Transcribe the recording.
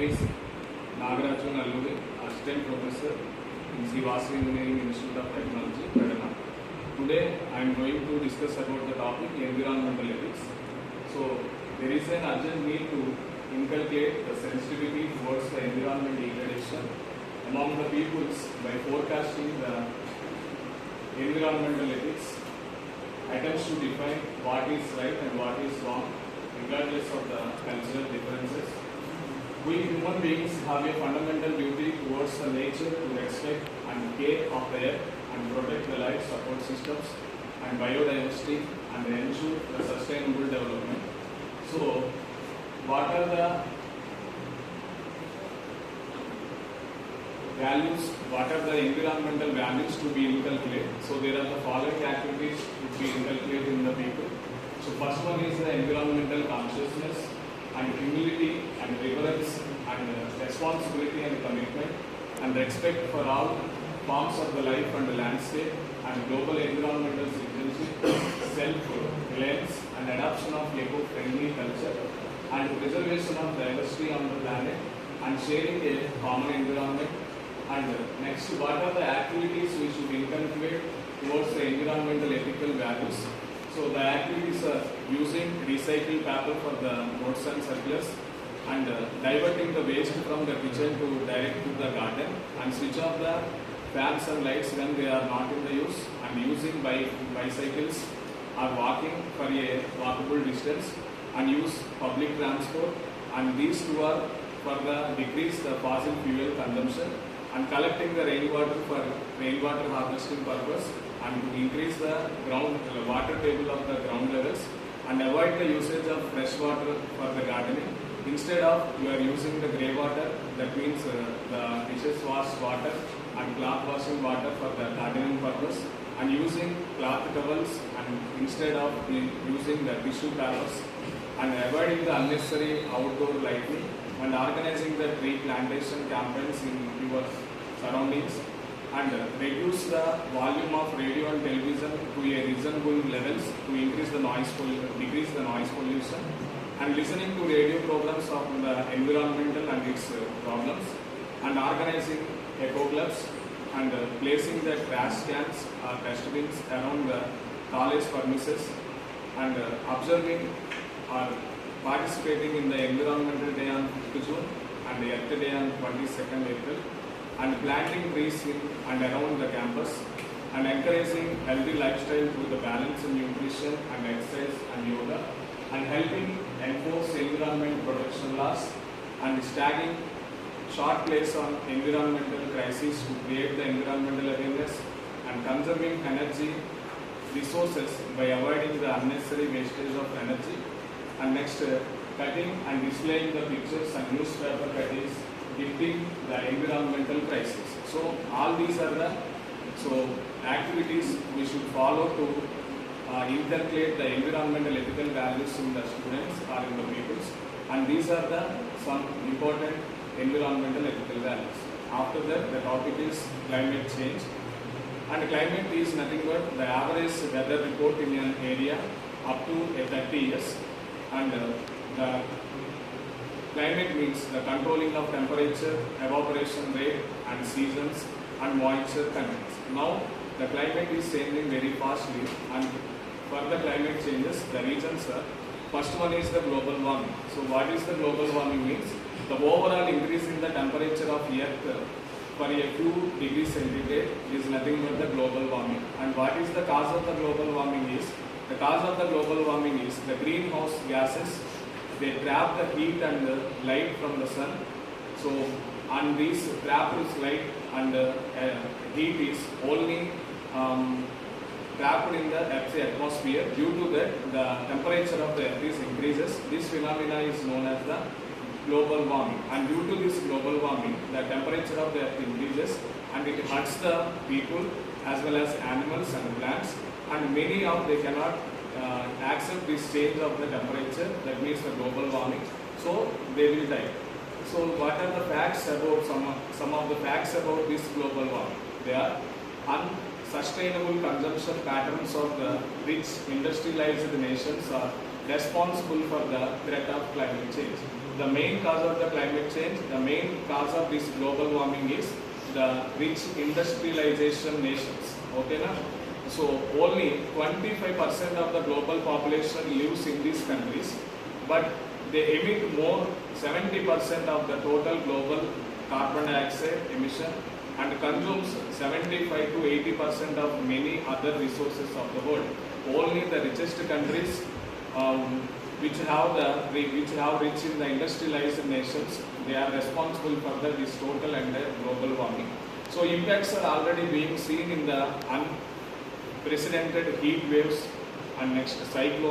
is Nagaraju Nalluri, Assistant Professor in Srivastava Engineering Institute of Technology, Kadana. Today I am going to discuss about the topic environmental ethics. So there is an urgent need to inculcate the sensitivity towards the environment degradation among the peoples by forecasting the environmental ethics. Attempts to define what is right and what is wrong regardless of the cultural differences. We human beings have a fundamental duty towards the nature to respect and care of the earth and protect the life support systems and biodiversity and ensure the sustainable development. So, what are the values, what are the environmental values to be inculcated? So, there are the following activities to be inculcated in the people. So, first one is the environmental consciousness and humility and reverence and responsibility and commitment and respect for all forms of the life and the landscape and global environmental citizenship, self-reliance and adoption of eco-friendly culture and preservation of diversity on the planet and sharing a common environment. And next, what are the activities we should inculcate towards the environmental ethical values? So the activities are using recycled paper for the notes and circulars and diverting the waste from the kitchen to direct to the garden and switch off the fans and lights when they are not in the use and using bicycles or walking for a walkable distance and use public transport, and these two are for the decrease the fossil fuel consumption and collecting the rainwater for rainwater harvesting purpose and to increase the water table of the ground levels and avoid the usage of fresh water for the gardening. Instead of you are using the grey water, that means the dishes wash water and cloth washing water for the gardening purpose and using cloth towels and instead of using the tissue papers and avoiding the unnecessary outdoor lighting and organizing the tree plantation campaigns in your surroundings and reduce the volume of radio and television to a reasonable levels to increase the decrease the noise pollution and listening to radio programs of the environmental and its problems and organizing eco clubs and placing the trash cans or dustbins around the college premises and observing or participating in the Environmental Day on 5th June and the Earth Day on 22nd April and planting trees in and around the campus and encouraging healthy lifestyle through the balance in nutrition and exercise and yoga and helping enforce environment protection laws and tagging short plays on environmental crises to create the environmental awareness and conserving energy resources by avoiding the unnecessary wastage of energy. And next, cutting and displaying the pictures and newspaper cuttings depicting the environmental crisis. So, all these are the activities we should follow to inculcate the environmental ethical values in the students or in the peoples. And these are the some important environmental ethical values. After that, the topic is climate change. And climate is nothing but the average weather report in an area up to 30 years. And the climate means the controlling of temperature, evaporation rate and seasons and moisture contents. Now the climate is changing very fastly and for the climate changes the reasons are, first one is the global warming. So what is the global warming means? The overall increase in the temperature of earth for a few degrees centigrade is nothing but the global warming. And what is the cause of the global warming is? The cause of the global warming is the greenhouse gases. They trap the heat and the light from the sun. So, and these trapped light and heat is only trapped in the Earth's atmosphere. Due to that, the temperature of the Earth is increases. This phenomena is known as the global warming. And due to this global warming, the temperature of the Earth increases and it hurts the people as well as animals and plants. And many of they cannot accept this change of the temperature, that means the global warming, so they will die. So what are the facts about some of the facts about this global warming? They are unsustainable consumption patterns of the rich industrialized nations are responsible for the threat of climate change. the main cause of the climate change, the main cause of this global warming is the rich industrialization nations. Okay, na? So only 25% of the global population lives in these countries, but they emit more 70% of the total global carbon dioxide emission and consumes 75 to 80% of many other resources of the world. Only the richest countries which have rich in the industrialized nations, they are responsible for this total and global warming. So impacts are already being seen in the unprecedented heat waves and next cyclones.